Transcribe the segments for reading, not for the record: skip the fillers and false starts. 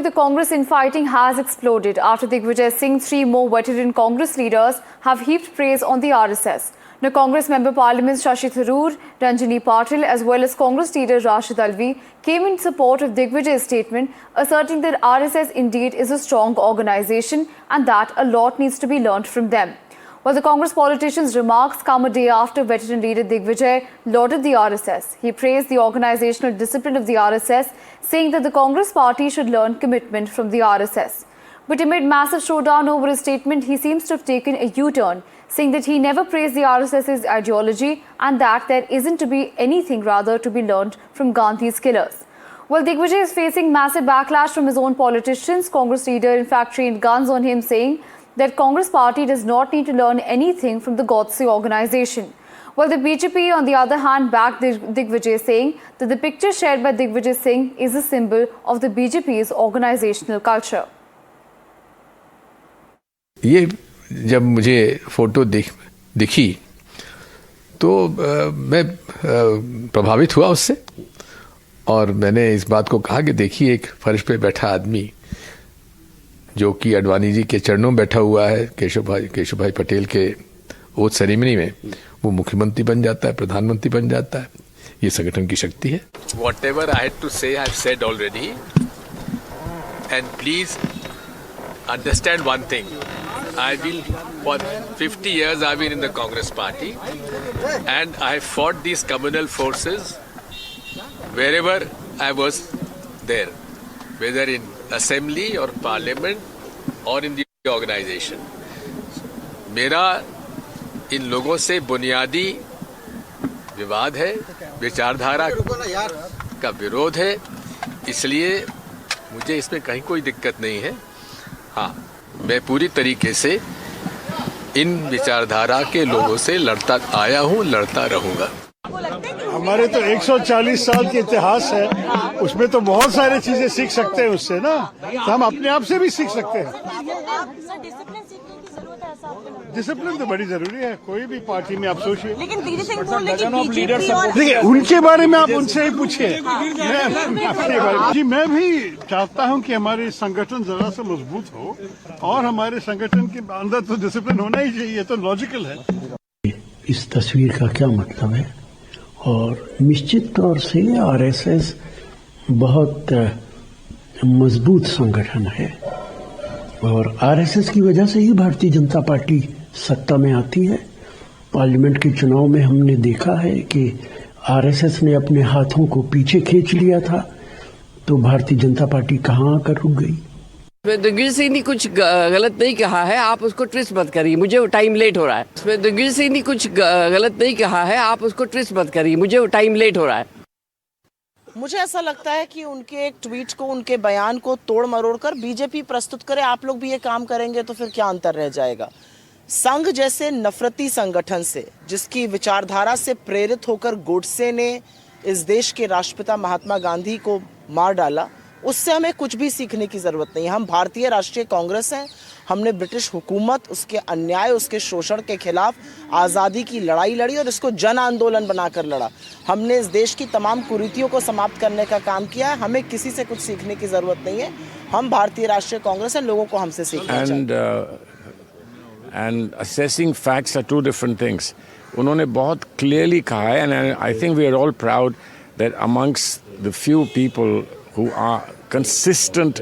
the Congress infighting has exploded after Digvijay Singh, 3 more veteran Congress leaders have heaped praise on the RSS. Now, Congress Member Parliament Shashi Tharoor, Ranjini Patil, as well as Congress leader Rashid Alvi came in support of Digvijay's statement, asserting that RSS indeed is a strong organisation and that a lot needs to be learnt from them. While the Congress politician's remarks come a day after veteran leader Digvijay lauded the RSS, he praised the organisational discipline of the RSS, saying that the Congress party should learn commitment from the RSS. But amid massive showdown over his statement, he seems to have taken a U-turn, saying that he never praised the RSS's ideology and that there isn't to be anything rather to be learnt from Gandhi's killers. While Digvijay is facing massive backlash from his own politicians, Congress leader in fact trained guns on him, saying that Congress party does not need to learn anything from the Godse organisation. While the BJP, on the other hand, backed Digvijay, saying that the picture shared by Digvijay Singh is a symbol of the BJP's organisational culture. ये जब मुझे photo दिखी तो मैं प्रभावित हुआ उससे, और मैंने इस बात को कहा कि देखिए, एक फर्श पे बैठा आदमी जो कि अडवाणी जी के चरणों में बैठा हुआ है, केशव भाई पटेल के ओथ सेरेमनी में, वो मुख्यमंत्री बन जाता है, प्रधानमंत्री बन जाता है। ये संगठन की शक्ति है। Whatever I had to say, I have said already. And please understand one thing. For 50 years I've been in the Congress party, and I fought these communal forces wherever I was there, whether in assembly or parliament or in the organization. मेरा इन लोगों से बुनियादी विवाद है, विचारधारा का विरोध है, इसलिए मुझे इसमें कहीं कोई दिक्कत नहीं है। हाँ, मैं पूरी तरीके से इन विचारधारा के लोगों से लड़ता आया हूँ, लड़ता रहूंगा। हमारे तो 140 साल के इतिहास है, उसमें तो बहुत सारी चीजें सीख सकते हैं उससे ना, तो हम अपने आप से भी सीख सकते हैं। डिसिप्लिन तो बड़ी जरूरी है कोई भी पार्टी में, आप सोचिए। लेकिन देखिए उनके बारे में आप उनसे ही पूछिए। जी, मैं भी चाहता हूं कि हमारे संगठन जरा सा मजबूत हो, और हमारे संगठन के अंदर तो डिसिप्लिन होना ही चाहिए, तो लॉजिकल है। इस तस्वीर का क्या मतलब है, और निश्चित तौर से आरएसएस बहुत मजबूत संगठन है, और आरएसएस की वजह से ही भारतीय जनता पार्टी सत्ता में आती है। पार्लियामेंट के चुनाव में हमने देखा है कि आरएसएस ने अपने हाथों को पीछे खींच लिया था, तो भारतीय जनता पार्टी कहाँ आकर रुक गई। दिग्विजय सिंह ने कुछ गलत नहीं कहा है, आप उसको ट्विस्ट मत करिए, मुझे टाइम लेट हो रहा है। इसमें दिग्विजय सिंह ने कुछ गलत नहीं कहा है, आप उसको ट्विस्ट मत करिए, मुझे टाइम लेट हो रहा है। मुझे ऐसा लगता है कि उनके एक ट्वीट को, उनके बयान को तोड़ मरोड़ कर बीजेपी प्रस्तुत करे। आप लोग भी ये काम करेंगे तो फिर क्या अंतर रह जाएगा। संघ जैसे नफरती संगठन से, जिसकी विचारधारा से प्रेरित होकर गोडसे ने इस देश के राष्ट्रपिता महात्मा गांधी को मार डाला, उससे हमें कुछ भी सीखने की जरूरत नहीं। हम भारतीय राष्ट्रीय कांग्रेस हैं। हमने ब्रिटिश हुकूमत, उसके अन्याय, उसके शोषण के खिलाफ आज़ादी की लड़ाई लड़ी और इसको जन आंदोलन बनाकर लड़ा। हमने इस देश की तमाम कुरीतियों को समाप्त करने का काम किया है। हमें किसी से कुछ सीखने की जरूरत नहीं है। हम भारतीय राष्ट्रीय कांग्रेस हैं, लोगों को हमसे सीखना चाहिए। And assessing facts are two different things. उन्होंने बहुत clearly कहा है, and I think we are all proud that amongst the few people who are consistent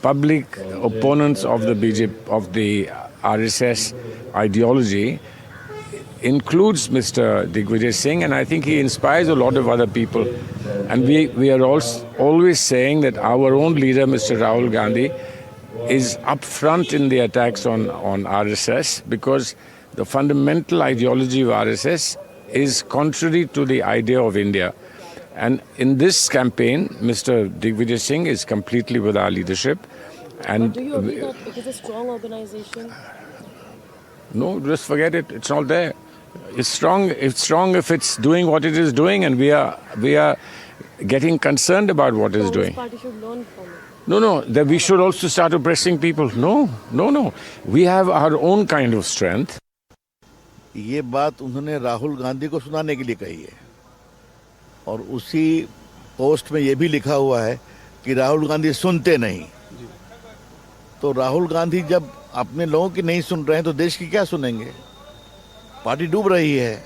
public opponents of the BJP, of the RSS ideology, includes Mr. Digvijay Singh, and I think he inspires a lot of other people. And we are always saying that our own leader, Mr. Rahul Gandhi, is up front in the attacks on RSS, because the fundamental ideology of RSS is contrary to the idea of India. And in this campaign, Mr. Digvijay Singh is completely with our leadership. And do you agree that it is a strong organization? No, just forget it. It's not there. It's strong. It's strong if it's doing what it is doing, and we are getting concerned about what it is doing. Congress party should learn from it. No, that we should also start oppressing people. No. We have our own kind of strength. ये बात उन्होंने राहुल गांधी को सुनाने के लिए कही है, और उसी पोस्ट में ये भी लिखा हुआ है कि राहुल गांधी सुनते नहीं। तो राहुल गांधी जब अपने लोगों की नहीं सुन रहे हैं तो देश की क्या सुनेंगे? पार्टी डूब रही है।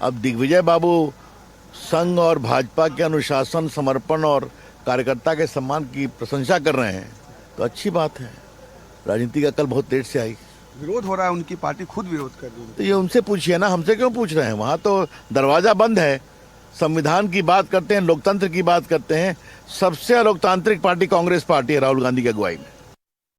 अब दिग्विजय बाबू संघ और भाजपा के अनुशासन, समर्पण और कार्यकर्ता के सम्मान की प्रशंसा कर रहे हैं तो अच्छी बात है। राजनीति का कल बहुत देर से आई। विरोध हो रहा है, उनकी पार्टी खुद विरोध कर रही है। तो ये उनसे पूछिए ना, हमसे क्यों पूछ रहे हैं? वहाँ तो दरवाजा बंद है। संविधान की बात करते हैं, लोकतंत्र की बात करते हैं। सबसे अलोकतांत्रिक पार्टी कांग्रेस पार्टी है राहुल गांधी की अगुवाई में।